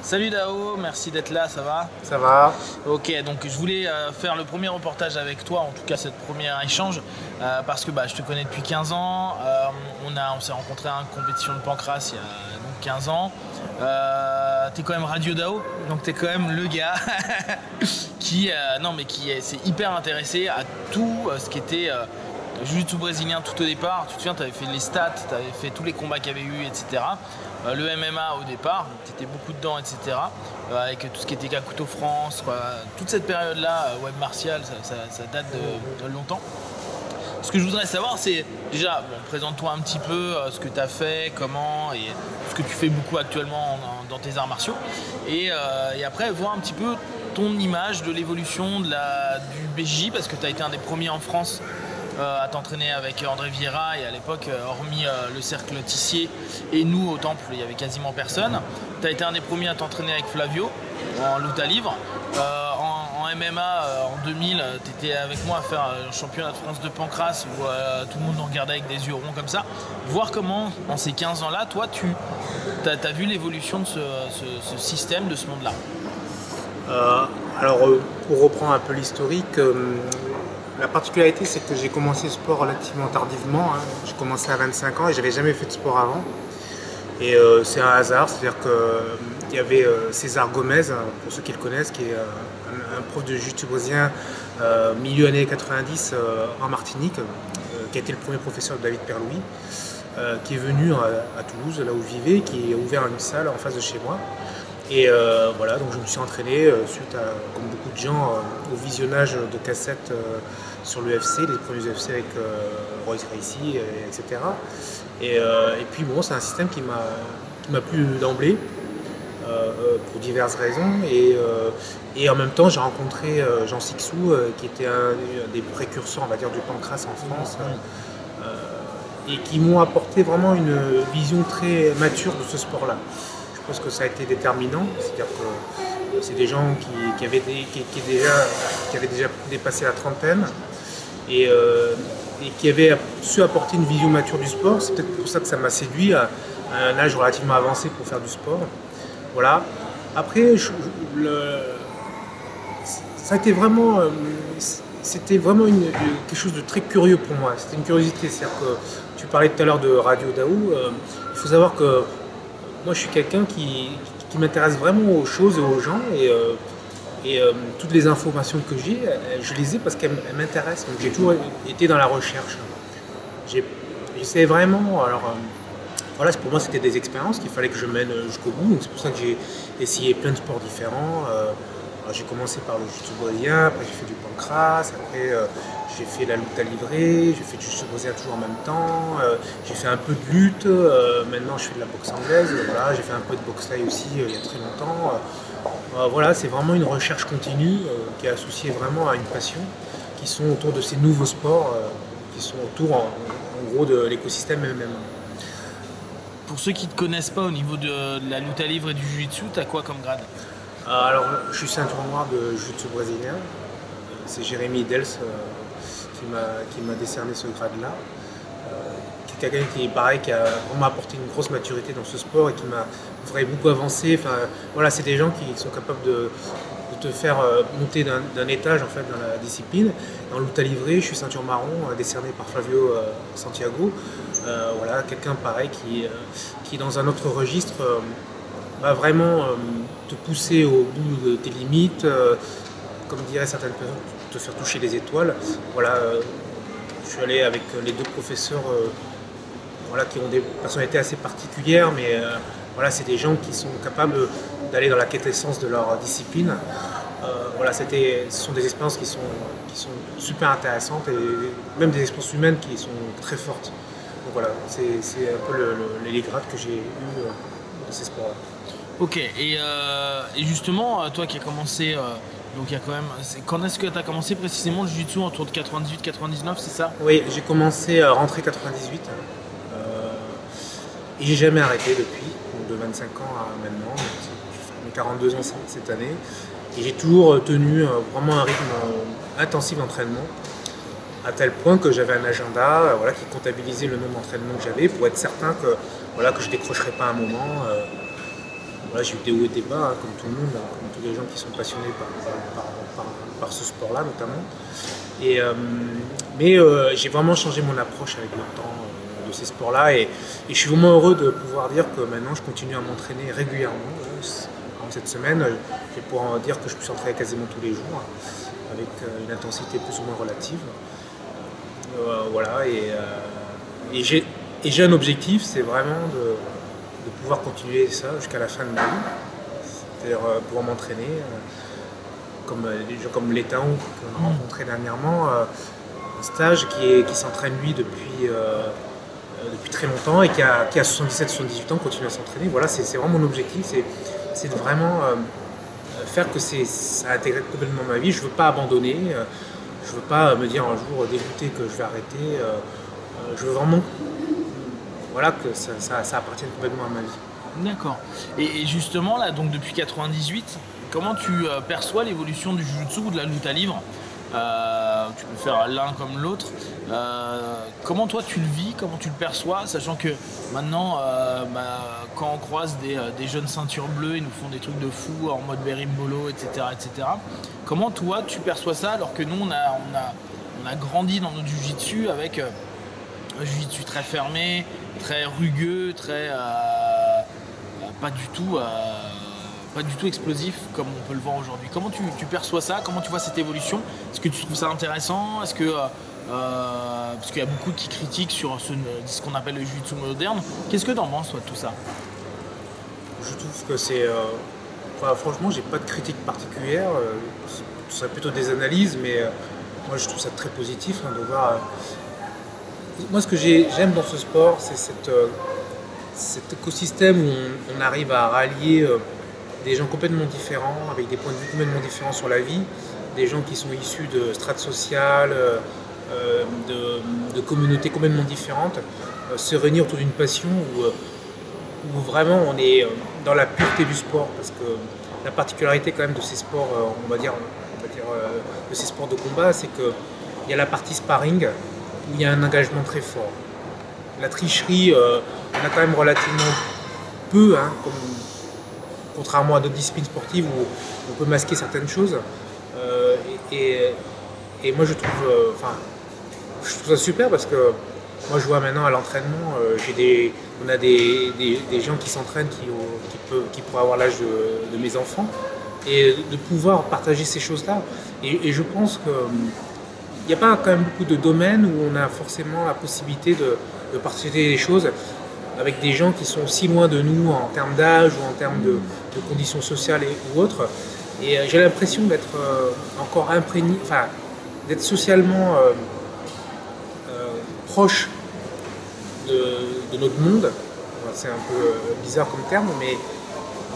Salut Dao, merci d'être là, ça va? Ça va? Ok, donc je voulais faire le premier reportage avec toi, en tout cas cette première échange, parce que je te connais depuis 15 ans, on s'est rencontrés à une compétition de Pancrace il y a donc 15 ans. T'es quand même Radio Dao, donc t'es quand même le gars qui, non, mais s'est hyper intéressé à tout ce qui était jiu-jitsu brésilien tout au départ. Tu te souviens, tu avais fait les stats, tu avais fait tous les combats qu'il y avait eu, etc. Le MMA au départ, tu étais beaucoup dedans, etc. Avec tout ce qui était Kakuto France, quoi. Toute cette période-là, web martial, ça date de longtemps. Ce que je voudrais savoir, c'est déjà, présente-toi un petit peu ce que tu as fait, comment, et ce que tu fais beaucoup actuellement dans tes arts martiaux. Et après, voir un petit peu ton image de l'évolution du BJ, parce que tu as été un des premiers en France à t'entraîner avec André Vieira, et à l'époque, hormis le cercle Tissier et nous au temple, il y avait quasiment personne. Tu as été un des premiers à t'entraîner avec Flavio en lutte à livre. En MMA, en 2000, tu étais avec moi à faire le championnat de France de Pancrace où tout le monde nous regardait avec des yeux ronds comme ça. Voir comment, en ces 15 ans-là, toi, tu as vu l'évolution de ce système, de ce monde-là. Pour reprendre un peu l'historique, la particularité c'est que j'ai commencé le sport relativement tardivement. J'ai commencé à 25 ans et j'avais jamais fait de sport avant. Et c'est un hasard, c'est-à-dire qu'il y avait César Gomez, pour ceux qui le connaissent, qui est un prof de jiu-jitsu brésilien milieu années 90 en Martinique, qui a été le premier professeur de David Perlouis, qui est venu à Toulouse, là où je vivais, qui a ouvert une salle en face de chez moi. Et voilà, donc je me suis entraîné suite à, comme beaucoup de gens, au visionnage de cassettes sur l'UFC, les premiers UFC avec Royce Gracie, etc. Et puis bon, c'est un système qui m'a plu d'emblée pour diverses raisons. Et en même temps, j'ai rencontré Jean Sixou, qui était un des précurseurs, on va dire, du pancrace en France. Et qui m'ont apporté vraiment une vision très mature de ce sport-là. Je pense que ça a été déterminant, c'est-à-dire que c'est des gens qui avaient déjà dépassé la trentaine et qui avaient su apporter une vision mature du sport. C'est peut-être pour ça que ça m'a séduit à un âge relativement avancé pour faire du sport. Voilà. Après, ça a été vraiment, c'était vraiment quelque chose de très curieux pour moi. C'était une curiosité, c'est-à-dire que tu parlais tout à l'heure de Radio Dao. Il faut savoir que moi, je suis quelqu'un qui m'intéresse vraiment aux choses et aux gens, et toutes les informations que j'ai, je les ai parce qu'elles m'intéressent. Donc j'ai toujours été dans la recherche. J'essaie vraiment. Alors voilà, pour moi, c'était des expériences qu'il fallait que je mène jusqu'au bout. Donc c'est pour ça que j'ai essayé plein de sports différents. J'ai commencé par le jiu-jitsu brésilien, après j'ai fait du pancrace, après j'ai fait la lutte à livrer, j'ai fait du jiu-jitsu brésilien toujours en même temps, j'ai fait un peu de lutte, maintenant je fais de la boxe anglaise, voilà, j'ai fait un peu de boxe thaï aussi il y a très longtemps. Voilà, c'est vraiment une recherche continue qui est associée vraiment à une passion, qui sont autour de ces nouveaux sports, qui sont autour en gros de l'écosystème MMA. Pour ceux qui ne te connaissent pas au niveau de la lutte à livre et du jiu-jitsu, t'as quoi comme grade? Alors, je suis ceinture noire de jiu-jitsu brésilien. C'est Jérémy Dels qui m'a décerné ce grade-là. Qui est quelqu'un qui, pareil, qui a vraiment apporté une grosse maturité dans ce sport et qui m'a vraiment beaucoup avancé. Enfin, voilà, c'est des gens qui sont capables de te faire monter d'un étage en fait dans la discipline. Dans le lutte à livrer, je suis ceinture marron, décerné par Flavio Santiago. Voilà, quelqu'un pareil qui dans un autre registre va vraiment te pousser au bout de tes limites, comme diraient certaines personnes, te faire toucher les étoiles. Voilà, je suis allé avec les deux professeurs voilà, qui ont des personnalités assez particulières, mais voilà, c'est des gens qui sont capables d'aller dans la quintessence de leur discipline. Voilà, ce sont des expériences qui sont super intéressantes et même des expériences humaines qui sont très fortes. Donc voilà, c'est un peu les grades que j'ai eu dans ces sports-là. Ok, et justement, toi qui as commencé, donc il y a quand même, quand est-ce que tu as commencé précisément le jiu-jitsu autour de 98-99, c'est ça? Oui, j'ai commencé à rentrer 98 et j'ai jamais arrêté depuis, donc de 25 ans à maintenant, j'ai 42 ans cette année, et j'ai toujours tenu vraiment un rythme intensif d'entraînement, à tel point que j'avais un agenda voilà, qui comptabilisait le nombre d'entraînements que j'avais pour être certain que, voilà, que je ne décrocherais pas un moment. voilà, j'ai eu des hauts et des bas, hein, comme tout le monde, hein, comme tous les gens qui sont passionnés par ce sport-là notamment. Mais j'ai vraiment changé mon approche avec le temps de ces sports-là et je suis vraiment heureux de pouvoir dire que maintenant je continue à m'entraîner régulièrement. Cette semaine, je vais pouvoir dire que je peux s'entraîner quasiment tous les jours, avec une intensité plus ou moins relative. Voilà, et j'ai un objectif, c'est vraiment de pouvoir continuer ça jusqu'à la fin de ma vie. C'est-à-dire pouvoir m'entraîner, comme des gens comme Létang qu'on a rencontré dernièrement, un stage qui s'entraîne lui depuis très longtemps et qui a 77-78 ans, continue à s'entraîner. Voilà, c'est vraiment mon objectif, c'est de vraiment faire que ça intègre complètement ma vie. Je ne veux pas abandonner, je ne veux pas me dire un jour dégoûté que je vais arrêter. Je veux vraiment voilà, que ça appartienne complètement à ma vie. D'accord. Et justement, là, donc depuis 98, comment tu perçois l'évolution du jiu-jitsu ou de la lutte à livre? Tu peux faire l'un comme l'autre. Comment toi tu le vis, comment tu le perçois, sachant que maintenant, quand on croise des jeunes ceintures bleues, ils nous font des trucs de fou en mode berimbolo, etc., etc. Comment toi tu perçois ça alors que nous on a grandi dans notre jiu-jitsu avec un jiu-jitsu très fermé, très rugueux, très pas du tout explosif comme on peut le voir aujourd'hui. Comment tu perçois ça? Comment tu vois cette évolution? Est-ce que tu trouves ça intéressant? Est-ce que parce qu'il y a beaucoup qui critiquent sur ce qu'on appelle le jiu-jitsu moderne. Qu'est-ce que tu en penses toi de tout ça? Je trouve que c'est... franchement, j'ai pas de critique particulière. Ce serait plutôt des analyses, mais moi je trouve ça très positif de voir... moi ce que j'aime dans ce sport, c'est cet écosystème où on arrive à rallier des gens complètement différents, avec des points de vue complètement différents sur la vie, des gens qui sont issus de strates sociales, de communautés complètement différentes, se réunir autour d'une passion où vraiment on est dans la pureté du sport, parce que la particularité quand même de ces sports, on va dire de ces sports de combat, c'est qu'il y a la partie sparring où il y a un engagement très fort. La tricherie, on a quand même relativement peu, contrairement à d'autres disciplines sportives où on peut masquer certaines choses. Et moi je trouve ça super parce que moi je vois maintenant à l'entraînement, on a des gens qui s'entraînent qui pourraient avoir l'âge de mes enfants, et de pouvoir partager ces choses-là. Et je pense qu'il n'y a pas quand même beaucoup de domaines où on a forcément la possibilité de partager des choses avec des gens qui sont si loin de nous en termes d'âge ou en termes de conditions sociales ou autres. Et j'ai l'impression d'être encore imprégné, d'être socialement proche de notre monde. C'est un peu bizarre comme terme, mais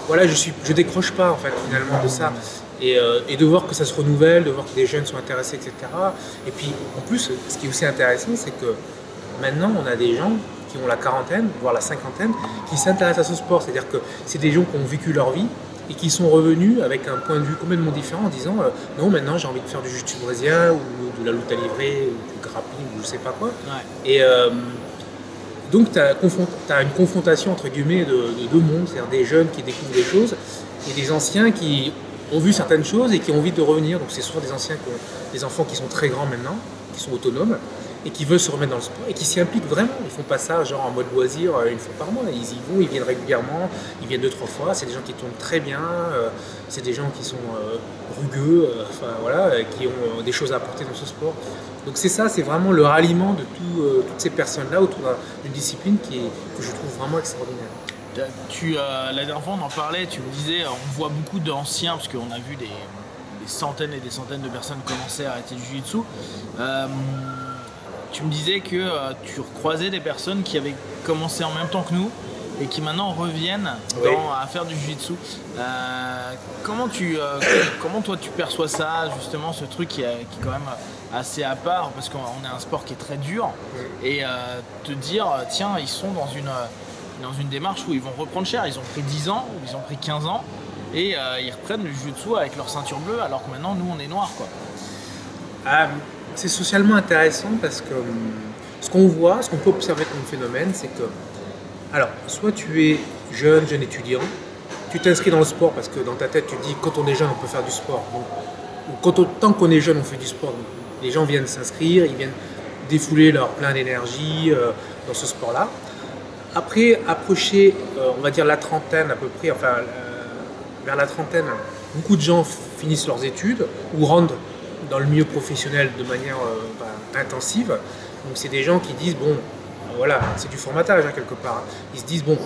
voilà, je décroche pas en fait finalement de ça. Et de voir que ça se renouvelle, de voir que des jeunes sont intéressés, etc. Et puis en plus, ce qui est aussi intéressant, c'est que maintenant on a des gens qui ont la quarantaine, voire la cinquantaine, qui s'intéressent à ce sport. C'est-à-dire que c'est des gens qui ont vécu leur vie et qui sont revenus avec un point de vue complètement différent en disant non, maintenant j'ai envie de faire du jiu-jitsu brésilien ou de la lutte à livrer ou du grappling ou je sais pas quoi. Ouais. Et donc tu as une confrontation entre guillemets de deux mondes, c'est-à-dire des jeunes qui découvrent des choses et des anciens qui ont vu certaines choses et qui ont envie de revenir. Donc c'est souvent des anciens qui ont des enfants qui sont très grands maintenant, qui sont autonomes et qui veulent se remettre dans le sport et qui s'y impliquent vraiment. Ils font pas ça genre en mode loisir une fois par mois. Ils y vont, ils viennent régulièrement, ils viennent 2-3 fois. C'est des gens qui tournent très bien, c'est des gens qui sont rugueux, qui ont des choses à apporter dans ce sport. Donc c'est ça, c'est vraiment le ralliement de toutes ces personnes-là autour d'une discipline que je trouve vraiment extraordinaire. La dernière fois on en parlait, tu me disais, on voit beaucoup d'anciens, parce qu'on a vu des centaines et des centaines de personnes commencer à arrêter le jiu-jitsu. Tu me disais que tu croisais des personnes qui avaient commencé en même temps que nous et qui maintenant reviennent à faire du jiu-jitsu. Comment toi tu perçois ça, justement, ce truc qui est quand même assez à part, parce qu'on est un sport qui est très dur, et te dire, tiens, ils sont dans une démarche où ils vont reprendre cher, ils ont pris 10 ans, ou ils ont pris 15 ans, et ils reprennent le jiu-jitsu avec leur ceinture bleue, alors que maintenant, nous, on est noirs, quoi. C'est socialement intéressant parce que ce qu'on peut observer comme phénomène, c'est que, alors, soit tu es jeune étudiant, tu t'inscris dans le sport parce que dans ta tête, tu dis quand on est jeune, on peut faire du sport. Donc, tant qu'on est jeune, on fait du sport. Donc, les gens viennent s'inscrire, ils viennent défouler leur plein d'énergie dans ce sport-là. Après, approcher, on va dire la trentaine à peu près, enfin vers la trentaine, beaucoup de gens finissent leurs études ou rentrent dans le milieu professionnel de manière intensive. Donc c'est des gens qui disent, bon, voilà, c'est du formatage hein, quelque part. Ils se disent, bon,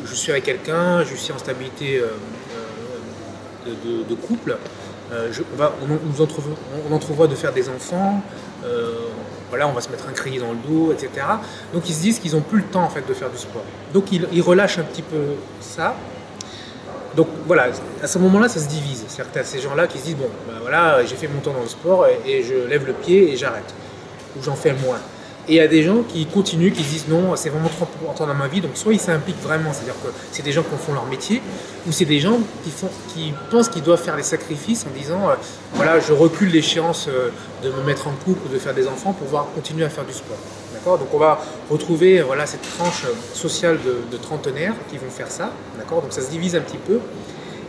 je suis avec quelqu'un, je suis en stabilité de couple, on entrevoit de faire des enfants, voilà, on va se mettre un crédit dans le dos, etc. Donc ils se disent qu'ils n'ont plus le temps en fait de faire du sport. Donc ils relâchent un petit peu ça. Donc voilà, à ce moment-là, ça se divise. C'est-à-dire que tu as ces gens-là qui se disent, bon, ben voilà, j'ai fait mon temps dans le sport et je lève le pied et j'arrête. Ou j'en fais moins. Et il y a des gens qui continuent, qui se disent, non, c'est vraiment trop important dans ma vie. Donc soit ils s'impliquent vraiment, c'est-à-dire que c'est des gens qui font leur métier, ou c'est des gens qui pensent qu'ils doivent faire des sacrifices en disant, voilà, je recule l'échéance de me mettre en couple ou de faire des enfants pour pouvoir continuer à faire du sport. D'accord ? Donc on va retrouver voilà, cette tranche sociale de trentenaires qui vont faire ça. D'accord ? Donc ça se divise un petit peu.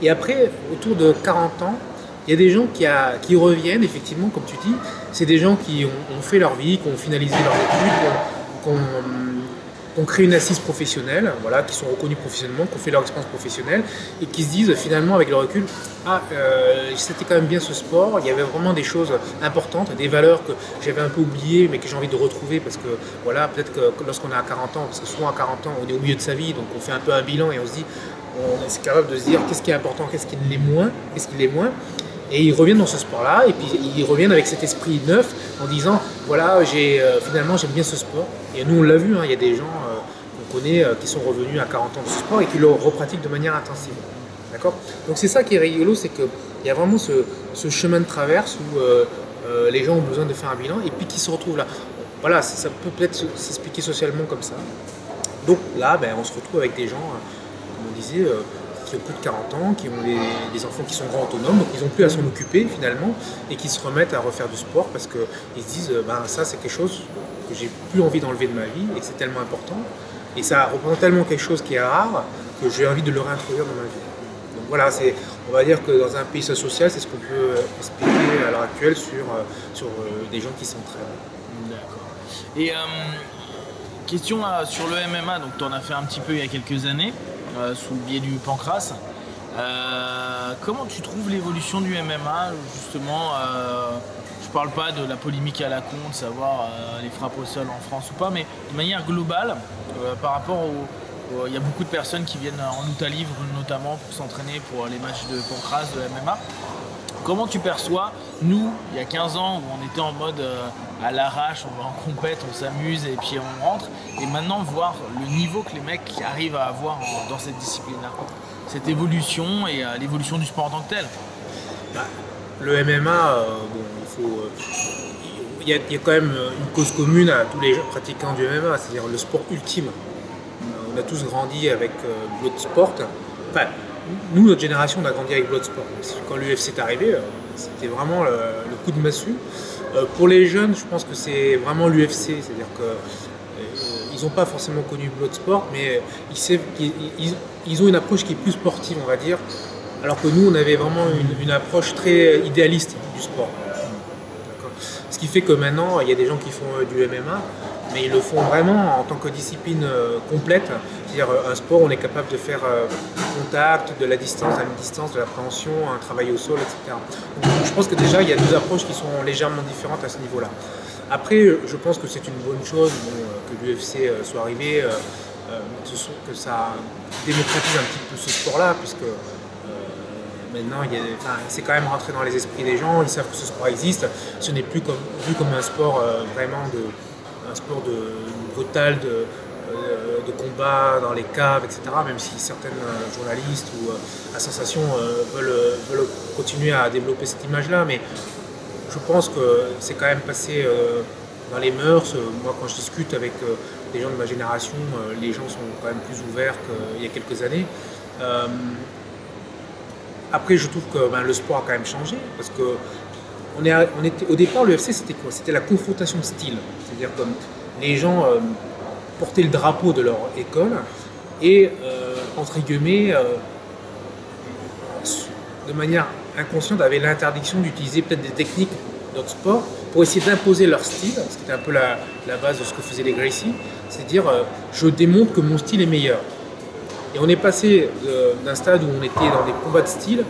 Et après, autour de 40 ans, il y a des gens qui reviennent, effectivement, comme tu dis, c'est des gens qui ont fait leur vie, qui ont finalisé leurs études, qui ont créé une assise professionnelle, voilà, qui sont reconnus professionnellement, qui ont fait leur expérience professionnelle, et qui se disent finalement avec le recul, c'était quand même bien ce sport, il y avait vraiment des choses importantes, des valeurs que j'avais un peu oubliées, mais que j'ai envie de retrouver, parce que voilà, peut-être que lorsqu'on a 40 ans, parce que souvent à 40 ans, on est au milieu de sa vie, donc on fait un peu un bilan et on se dit, on est capable de se dire qu'est-ce qui est important, qu'est-ce qui l'est moins, et ils reviennent dans ce sport-là, et puis ils reviennent avec cet esprit neuf en disant voilà, finalement j'aime bien ce sport. Et nous on l'a vu, hein, il y a des gens qu'on connaît qui sont revenus à 40 ans de ce sport et qui le repratiquent de manière intensive. D'accord ? Donc c'est ça qui est rigolo, c'est qu'il y a vraiment ce chemin de traverse où les gens ont besoin de faire un bilan et puis qui se retrouvent là. Voilà, ça peut peut-être s'expliquer socialement comme ça. Donc là, ben, on se retrouve avec des gens, comme on disait, qui ont plus de 40 ans, qui ont des enfants qui sont grands autonomes, donc ils n'ont plus à s'en occuper finalement, et qui se remettent à refaire du sport parce qu'ils se disent ça c'est quelque chose que j'ai plus envie d'enlever de ma vie et que c'est tellement important, et ça représente tellement quelque chose qui est rare que j'ai envie de le réintroduire dans ma vie. Donc voilà, on va dire que dans un pays social, c'est ce qu'on peut expliquer à l'heure actuelle sur des gens qui s'entraînent. D'accord. Et question sur le MMA, donc tu en as fait un petit peu il y a quelques années, sous le biais du Pancras. Comment tu trouves l'évolution du MMA justement je parle pas de la polémique à la con, de savoir les frappes au sol en France ou pas, mais de manière globale, par rapport il y a beaucoup de personnes qui viennent en lutte à livre notamment pour s'entraîner pour les matchs de Pancras, de MMA. Comment tu perçois, nous, il y a 15 ans, où on était en mode à l'arrache, on va en compète, on s'amuse et puis on rentre, et maintenant voir le niveau que les mecs arrivent à avoir dans cette discipline-là, cette évolution et l'évolution du sport en tant que tel. Le MMA, il y a quand même une cause commune à tous les pratiquants du MMA, c'est-à-dire le sport ultime. On a tous grandi avec Bloodsport. Enfin, nous, notre génération, on a grandi avec Bloodsport. Quand l'UFC est arrivé, c'était vraiment le coup de massue. Pour les jeunes, je pense que c'est vraiment l'UFC, c'est-à-dire qu'ils n'ont pas forcément connu Bloodsport, mais ils ont une approche qui est plus sportive, on va dire, alors que nous, on avait vraiment une approche très idéaliste du sport. Ce qui fait que maintenant, il y a des gens qui font du MMA, mais ils le font vraiment en tant que discipline complète. C'est-à-dire un sport où on est capable de faire du contact, de la distance à mi-distance, de la préhension, un travail au sol, etc. Donc, je pense que déjà, il y a deux approches qui sont légèrement différentes à ce niveau-là. Après, je pense que c'est une bonne chose que l'UFC soit arrivé, que ça démocratise un petit peu ce sport-là, puisque maintenant, c'est quand même rentré dans les esprits des gens, ils savent que ce sport existe. Ce n'est plus vu comme un sport vraiment un sport brutal de combat dans les caves, etc. Même si certaines journalistes ou à Sensation veulent continuer à développer cette image-là, mais je pense que c'est quand même passé dans les mœurs. Moi, quand je discute avec des gens de ma génération, les gens sont quand même plus ouverts qu'il y a quelques années. Après, je trouve que le sport a quand même changé, parce que au départ, l'UFC, c'était quoi? C'était la confrontation de style. C'est-à-dire que les gens portaient le drapeau de leur école et entre guillemets, de manière inconsciente, avaient l'interdiction d'utiliser peut-être des techniques d'autres sports pour essayer d'imposer leur style, ce qui était un peu la base de ce que faisaient les Gracie, c'est dire je démontre que mon style est meilleur. Et on est passé d'un stade où on était dans des combats de style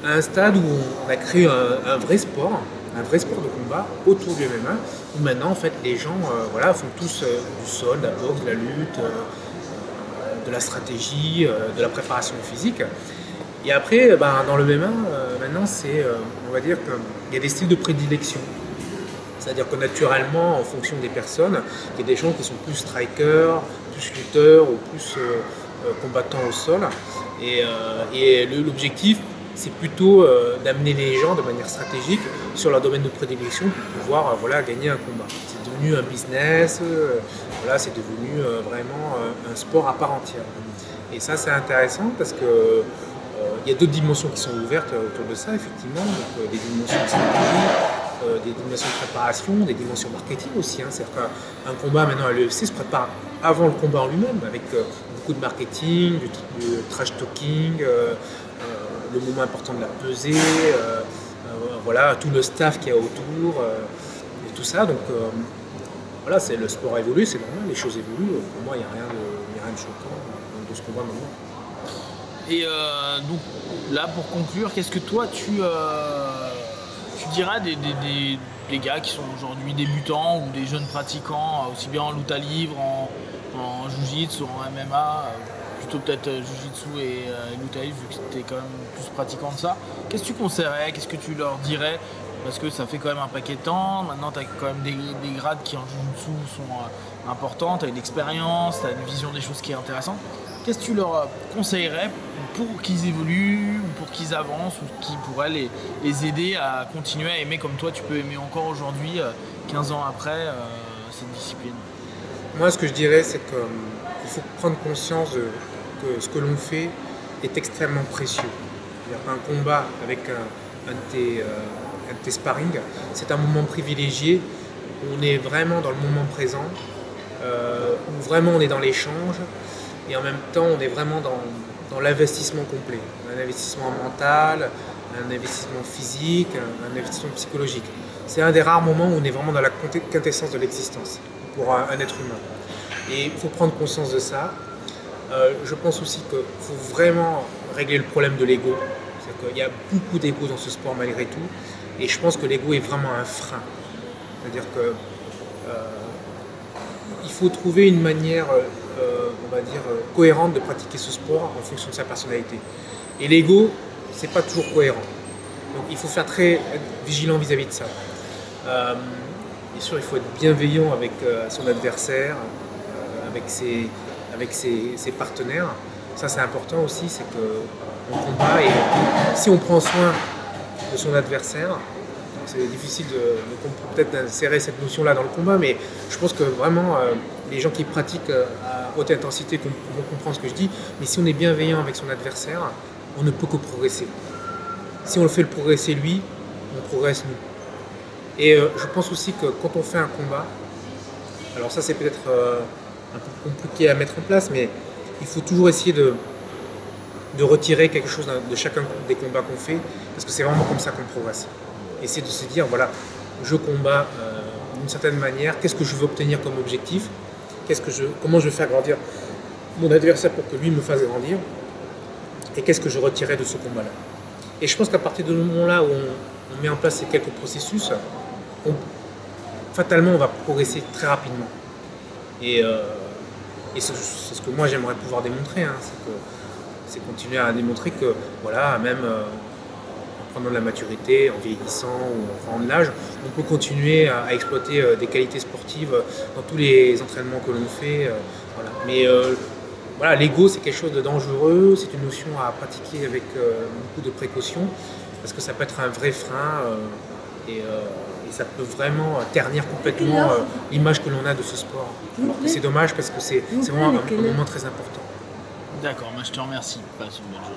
à un stade où on a créé un vrai sport de combat autour du MMA, où maintenant en fait les gens voilà, font tous du sol, de la boxe, de la lutte, de la stratégie, de la préparation physique. Et après, dans le MMA, maintenant, on va dire qu'il y a des styles de prédilection. C'est-à-dire que naturellement, en fonction des personnes, il y a des gens qui sont plus strikers, plus lutteurs ou plus combattants au sol. Et l'objectif, c'est plutôt d'amener les gens de manière stratégique sur leur domaine de prédilection pour pouvoir voilà, gagner un combat. C'est devenu un business, voilà, c'est devenu vraiment un sport à part entière. Et ça, c'est intéressant parce que il y a d'autres dimensions qui sont ouvertes autour de ça, effectivement, donc, des dimensions de stratégie, des dimensions de préparation, des dimensions marketing aussi. Hein. C'est-à-dire qu'un combat maintenant à l'UFC se prépare avant le combat en lui-même, avec beaucoup de marketing, du trash talking, le moment important de la pesée, voilà, tout le staff qu'il y a autour, et tout ça. Donc voilà, le sport a évolué, c'est normal, les choses évoluent. Pour moi, il n'y a rien de choquant dans ce combat maintenant. Et donc là, pour conclure, qu'est-ce que toi tu dirais des gars qui sont aujourd'hui débutants ou des jeunes pratiquants, aussi bien en lutte livre, en jiu-jitsu, en MMA, plutôt peut-être jiu-jitsu et lutte livre vu que tu es quand même plus pratiquant de ça. Qu'est-ce que tu conseillerais, qu'est-ce que tu leur dirais? Parce que ça fait quand même un paquet de temps, maintenant tu as quand même des grades qui en jiu-jitsu sont importants, tu as une expérience, tu as une vision des choses qui est intéressante. Qu'est-ce que tu leur conseillerais pour qu'ils évoluent, ou pour qu'ils avancent, ou qui pourrait les aider à continuer à aimer comme toi tu peux aimer encore aujourd'hui, 15 ans après, cette discipline? Moi, ce que je dirais, c'est qu'il faut prendre conscience que ce que l'on fait est extrêmement précieux. C'est-à-dire qu'un combat avec un de tes sparring, c'est un moment privilégié où on est vraiment dans le moment présent, où vraiment on est dans l'échange, et en même temps on est vraiment dans l'investissement complet. Un investissement mental, un investissement physique, un investissement psychologique. C'est un des rares moments où on est vraiment dans la quintessence de l'existence pour un être humain. Et il faut prendre conscience de ça. Je pense aussi qu'il faut vraiment régler le problème de l'ego. C'est-à-dire qu'il y a beaucoup d'ego dans ce sport malgré tout. Et je pense que l'ego est vraiment un frein. C'est-à-dire que il faut trouver une manière, on va dire, cohérente de pratiquer ce sport en fonction de sa personnalité. Et l'ego, c'est pas toujours cohérent. Donc il faut faire être vigilant vis-à-vis de ça. Bien sûr, il faut être bienveillant avec son adversaire, avec ses partenaires. Ça, c'est important aussi, c'est qu'on combat et si on prend soin de son adversaire, c'est difficile peut-être d'insérer cette notion-là dans le combat, mais je pense que vraiment les gens qui pratiquent à haute intensité vont comprendre ce que je dis. Mais si on est bienveillant avec son adversaire, on ne peut que progresser. Si on le fait progresser lui, on progresse nous. Et je pense aussi que quand on fait un combat, alors ça c'est peut-être un peu compliqué à mettre en place, mais il faut toujours essayer de retirer quelque chose de chacun des combats qu'on fait, parce que c'est vraiment comme ça qu'on progresse. Essayer de se dire, voilà, je combats d'une certaine manière, qu'est-ce que je veux obtenir comme objectif, comment je vais faire grandir mon adversaire pour que lui me fasse grandir, et qu'est-ce que je retirerai de ce combat-là. Et je pense qu'à partir du moment-là où on met en place ces quelques processus, fatalement on va progresser très rapidement. Et c'est ce que moi j'aimerais pouvoir démontrer, hein, c'est continuer à démontrer que voilà, même en prenant de la maturité, en vieillissant ou en prenant de l'âge, on peut continuer à exploiter des qualités sportives dans tous les entraînements que l'on fait. Voilà. Mais voilà, l'ego c'est quelque chose de dangereux, c'est une notion à pratiquer avec beaucoup de précaution, parce que ça peut être un vrai frein et ça peut vraiment ternir complètement l'image que l'on a de ce sport. Alors que c'est dommage parce que c'est vraiment un moment très important. D'accord, moi je te remercie. Passe une bonne journée.